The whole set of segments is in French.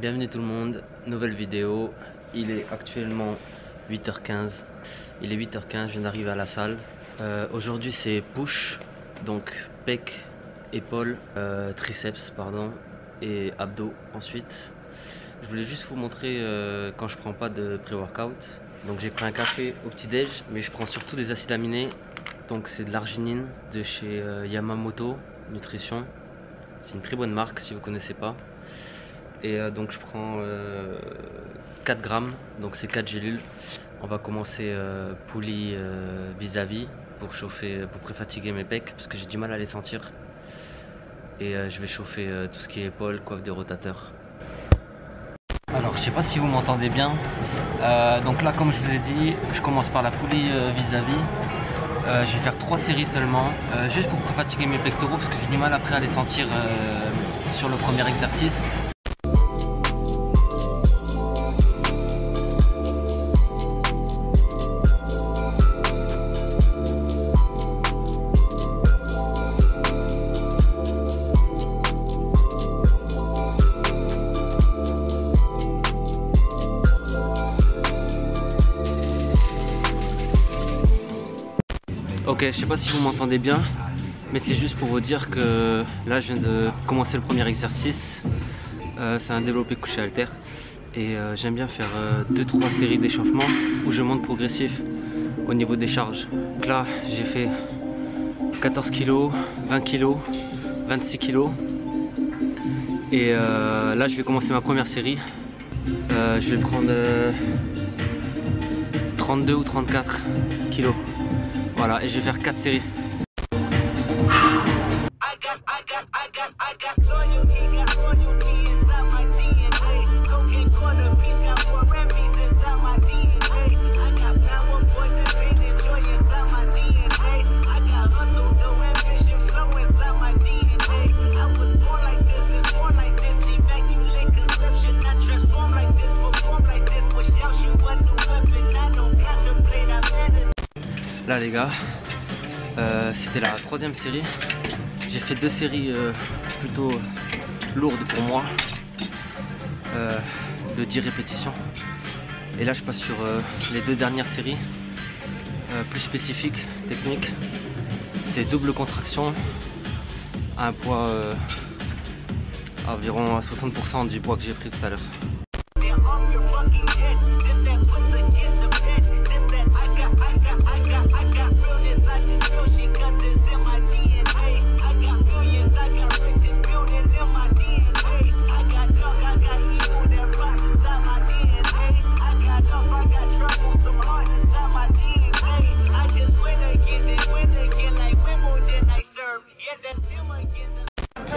Bienvenue tout le monde, nouvelle vidéo. Il est actuellement 8h15. Il est 8h15, je viens d'arriver à la salle. Aujourd'hui c'est push, donc pec, épaules, triceps pardon, et abdos ensuite. Je voulais juste vous montrer quand je prends pas de pré-workout. Donc j'ai pris un café au petit-déj, mais je prends surtout des acides aminés. Donc c'est de l'arginine de chez Yamamoto Nutrition. C'est une très bonne marque si vous connaissez pas. Et donc je prends 4 grammes, donc c'est 4 gélules. On va commencer poulie vis-à-vis pour chauffer, pour préfatiguer mes pecs parce que j'ai du mal à les sentir. Et je vais chauffer tout ce qui est épaules, coiffe de rotateur. Alors je sais pas si vous m'entendez bien. Donc là comme je vous ai dit, je commence par la poulie vis-à-vis. Je vais faire 3 séries seulement, juste pour préfatiguer mes pectoraux parce que j'ai du mal après à les sentir sur le premier exercice. Ok, je sais pas si vous m'entendez bien, mais c'est juste pour vous dire que là je viens de commencer le premier exercice. C'est un développé couché haltère et j'aime bien faire 2-3 séries d'échauffement où je monte progressif au niveau des charges. Donc là j'ai fait 14 kg, 20 kg, 26 kg et là je vais commencer ma première série. Je vais prendre 32 ou 34 kg. Voilà, et je vais faire 4 séries. Là les gars, c'était la 3e série. J'ai fait 2 séries plutôt lourdes pour moi, de 10 répétitions. Et là je passe sur les 2 dernières séries, plus spécifiques, techniques. C'est double contraction à un poids environ à 60% du poids que j'ai pris tout à l'heure.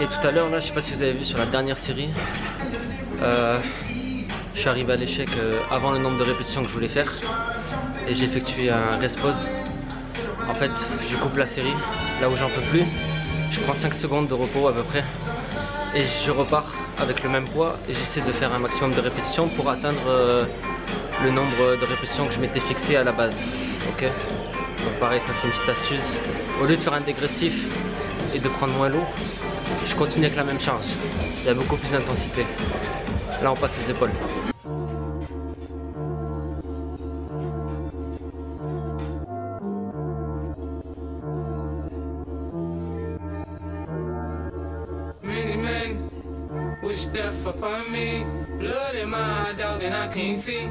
Et tout à l'heure là, je sais pas si vous avez vu sur la dernière série, je suis arrivé à l'échec avant le nombre de répétitions que je voulais faire et j'ai effectué un rest pause. En fait, je coupe la série là où j'en peux plus, je prends 5 secondes de repos à peu près et je repars avec le même poids et j'essaie de faire un maximum de répétitions pour atteindre le nombre de répétitions que je m'étais fixé à la base. Ok, donc pareil, ça c'est une petite astuce. Au lieu de faire un dégressif et de prendre moins lourd, je continue avec la même charge. Il y a beaucoup plus d'intensité. Là on passe les épaules. Wish death upon me, blood in my dog and I can't see.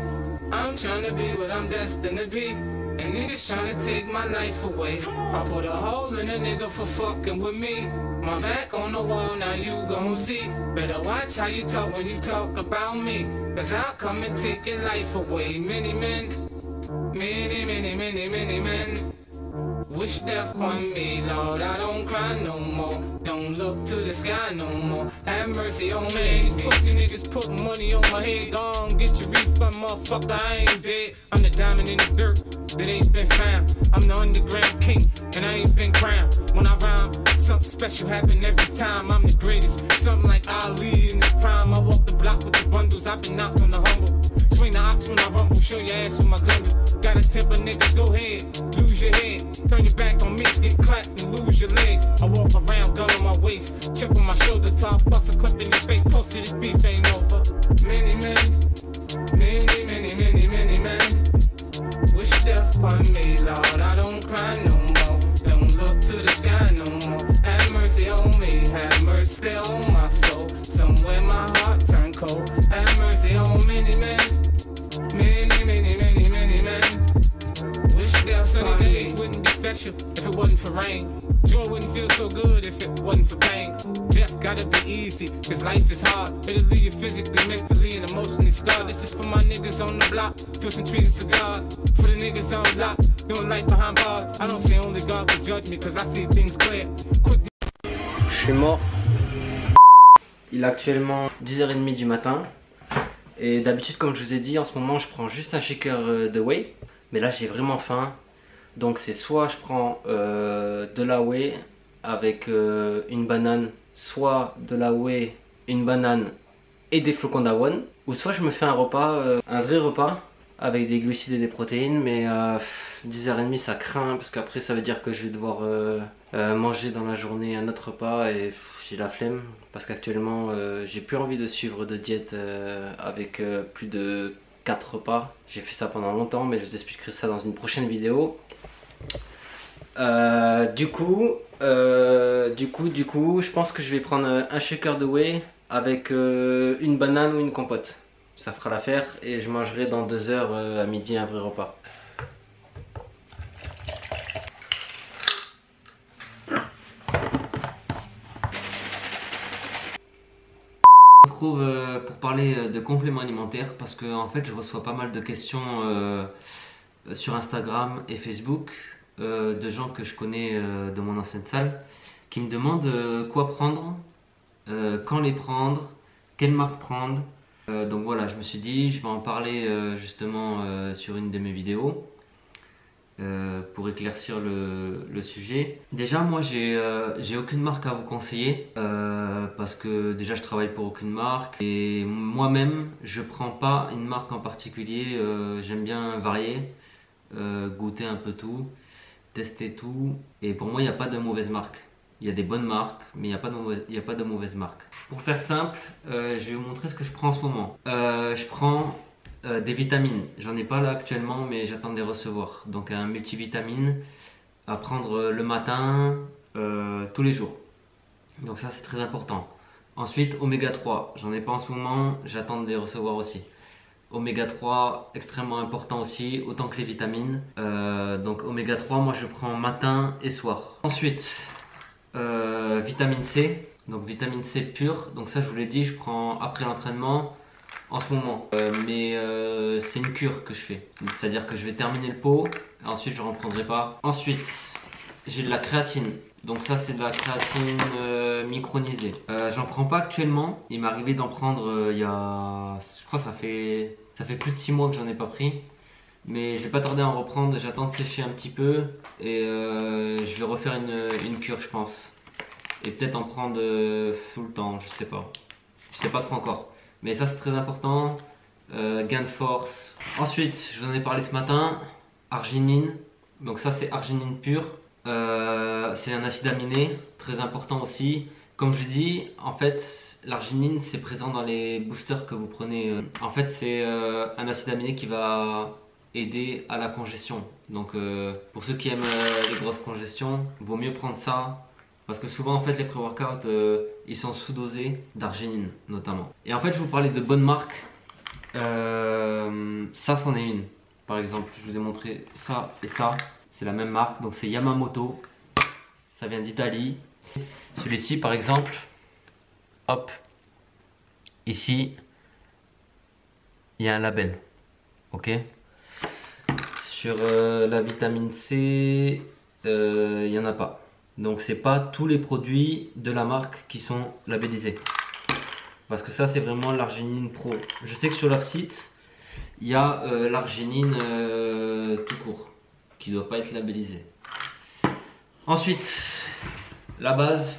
I'm trying to be what I'm destined to be, and niggas trying to take my life away. I put a hole in a nigga for fucking with me. My back on the wall, now you gon' see. Better watch how you talk when you talk about me, cause I'll come and take your life away. Many men, many men wish death on me, Lord. I don't cry no more, don't look to the sky no more. Have mercy on me. These pussy niggas put money on my head. Gone, get your refund, motherfucker, I ain't dead. I'm the diamond in the dirt that ain't been found. I'm the underground king, and I ain't been crowned. When I rhyme, something special happen every time. I'm the greatest, something like Ali in his prime. I walk the block with the bundles, I've been knocked on the humble. Swing the ox when I rumble, show your ass with my gun. Got a temper, niggas, go ahead, lose your head. Turn your back on me, get clapped and lose your legs. I walk around, gun on my waist, chip on my shoulder top, bust a clip in your face, posted this beef ain't over. Man, special if it wasn't for rain. Joy wouldn't feel so good if it wasn't for pain. Death gotta be easy, cause life is hard. It'll leave you physically, mentally, and emotionally scarred. This is for my niggas on the block, twisting trees and cigars. For the niggas on lock, doing life behind bars. I don't say only God can judge me, cause I see things clear. Je suis mort. Il est actuellement 10h30 du matin. Et d'habitude, comme je vous ai dit, en ce moment je prends juste un shaker de whey. Mais là j'ai vraiment faim. Donc c'est soit je prends de la whey avec une banane, soit de la whey, une banane et des flocons d'avoine. Ou soit je me fais un repas, un vrai repas avec des glucides et des protéines. Mais 10h30 ça craint parce qu'après ça veut dire que je vais devoir manger dans la journée un autre repas. Et j'ai la flemme parce qu'actuellement j'ai plus envie de suivre de diète avec plus de 4 repas. J'ai fait ça pendant longtemps, mais je vous expliquerai ça dans une prochaine vidéo. Du coup, je pense que je vais prendre un shaker de whey avec une banane ou une compote. Ça fera l'affaire et je mangerai dans 2 heures à midi un vrai repas. Pour parler de compléments alimentaires parce que en fait je reçois pas mal de questions sur Instagram et Facebook de gens que je connais de mon ancienne salle qui me demandent quoi prendre, quand les prendre, quelle marque prendre. Donc voilà, je me suis dit je vais en parler justement sur une de mes vidéos pour éclaircir le sujet. Déjà moi j'ai aucune marque à vous conseiller parce que déjà je travaille pour aucune marque et moi-même je prends pas une marque en particulier. J'aime bien varier, goûter un peu tout, tester tout, et pour moi il n'y a pas de mauvaise marque. Il y a des bonnes marques mais il n'y a pas de mauvaise marque. Pour faire simple, je vais vous montrer ce que je prends en ce moment. Je prends des vitamines, j'en ai pas là actuellement mais j'attends de les recevoir. Donc un multivitamine à prendre le matin tous les jours. Donc ça c'est très important. Ensuite oméga 3, j'en ai pas en ce moment, j'attends de les recevoir aussi. Oméga 3 extrêmement important aussi, autant que les vitamines. Donc oméga 3 moi je prends matin et soir. Ensuite vitamine C, donc vitamine C pure. Donc ça je vous l'ai dit, je prends après l'entraînement en ce moment, mais c'est une cure que je fais, c'est à dire que je vais terminer le pot et ensuite je ne reprendrai pas. Ensuite j'ai de la créatine, donc ça c'est de la créatine micronisée. J'en prends pas actuellement, il m'est arrivé d'en prendre il y a, je crois ça fait plus de 6 mois que j'en ai pas pris, mais je vais pas tarder à en reprendre. J'attends de sécher un petit peu et je vais refaire une cure je pense, et peut-être en prendre tout le temps, je sais pas trop encore. Mais ça c'est très important, gain de force. Ensuite, je vous en ai parlé ce matin, arginine. Donc ça c'est arginine pure, c'est un acide aminé, très important aussi. Comme je dis, en fait l'arginine c'est présent dans les boosters que vous prenez. En fait c'est un acide aminé qui va aider à la congestion. Donc pour ceux qui aiment les grosses congestions, vaut mieux prendre ça. Parce que souvent en fait les pré-workouts ils sont sous-dosés d'arginine notamment. Et en fait je vous parlais de bonnes marques, ça c'en est une. Par exemple je vous ai montré ça et ça, c'est la même marque, donc c'est Yamamoto, ça vient d'Italie. Celui-ci par exemple, hop, ici il y a un label, ok. Sur la vitamine C, il n'y en a pas. Donc c'est pas tous les produits de la marque qui sont labellisés. Parce que ça c'est vraiment l'arginine pro. Je sais que sur leur site, il y a l'arginine tout court, qui ne doit pas être labellisée. Ensuite, la base,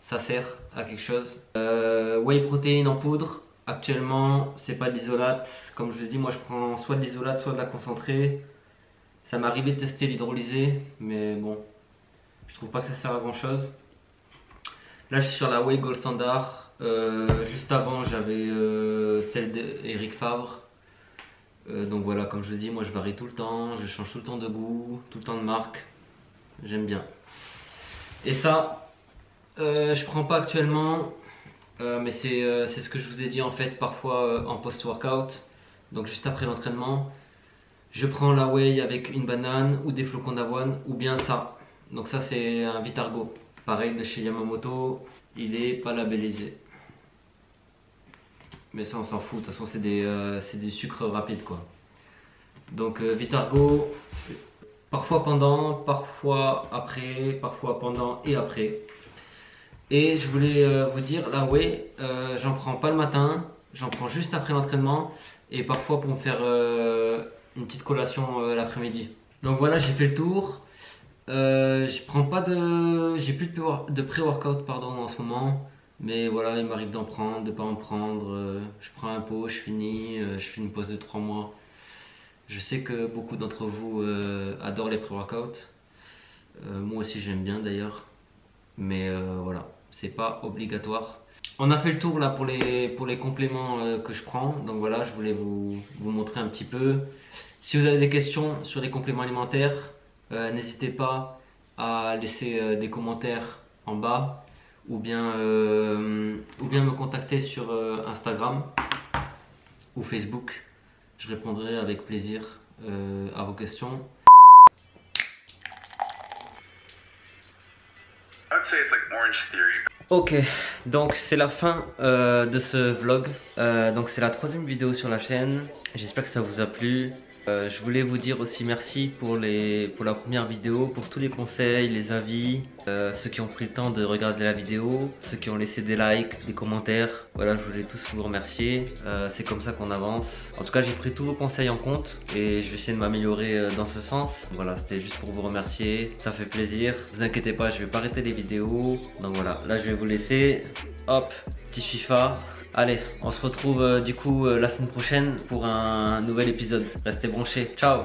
ça sert à quelque chose. Whey protéine en poudre. Actuellement, c'est pas de l'isolate. Comme je vous ai dit, moi je prends soit de l'isolate, soit de la concentrée. Ça m'est arrivé de tester l'hydrolysé, mais bon, je trouve pas que ça sert à grand chose. Là je suis sur la Whey Gold Standard. Juste avant j'avais celle d'Eric Favre. Donc voilà, comme je vous dis, moi je varie tout le temps, je change tout le temps de goût, tout le temps de marque. J'aime bien. Et ça, je prends pas actuellement, mais c'est ce que je vous ai dit en fait, parfois en post-workout. Donc juste après l'entraînement, Je prends la whey avec une banane ou des flocons d'avoine ou bien ça. Donc ça c'est un Vitargo. Pareil de chez Yamamoto, il est pas labellisé. Mais ça on s'en fout, de toute façon c'est des sucres rapides quoi. Donc Vitargo, parfois pendant, parfois après, parfois pendant et après. Et je voulais vous dire, la whey, j'en prends pas le matin, j'en prends juste après l'entraînement et parfois pour me faire une petite collation l'après-midi. Donc voilà, j'ai fait le tour. Je prends pas j'ai plus de pré-workout pardon en ce moment, mais voilà, il m'arrive d'en prendre, de pas en prendre. Je prends un pot, je finis, je fais une pause de 3 mois. Je sais que beaucoup d'entre vous adorent les pré-workouts. Moi aussi j'aime bien d'ailleurs, mais voilà, c'est pas obligatoire. On a fait le tour là pour les compléments que je prends, donc voilà, je voulais vous montrer un petit peu. Si vous avez des questions sur les compléments alimentaires, n'hésitez pas à laisser des commentaires en bas ou bien me contacter sur Instagram ou Facebook. Je répondrai avec plaisir à vos questions. Ok, donc c'est la fin de ce vlog. Donc c'est la 3e vidéo sur la chaîne. J'espère que ça vous a plu. Je voulais vous dire aussi merci pour la première vidéo, pour tous les conseils, les avis, ceux qui ont pris le temps de regarder la vidéo, ceux qui ont laissé des likes, des commentaires. Voilà, je voulais tous vous remercier. C'est comme ça qu'on avance. En tout cas, j'ai pris tous vos conseils en compte et je vais essayer de m'améliorer dans ce sens. Voilà, c'était juste pour vous remercier. Ça fait plaisir. Ne vous inquiétez pas, je vais pas arrêter les vidéos. Donc voilà, là je vais vous laisser. Hop, petit FIFA. Allez, on se retrouve du coup la semaine prochaine pour un nouvel épisode. Restez branchés, ciao!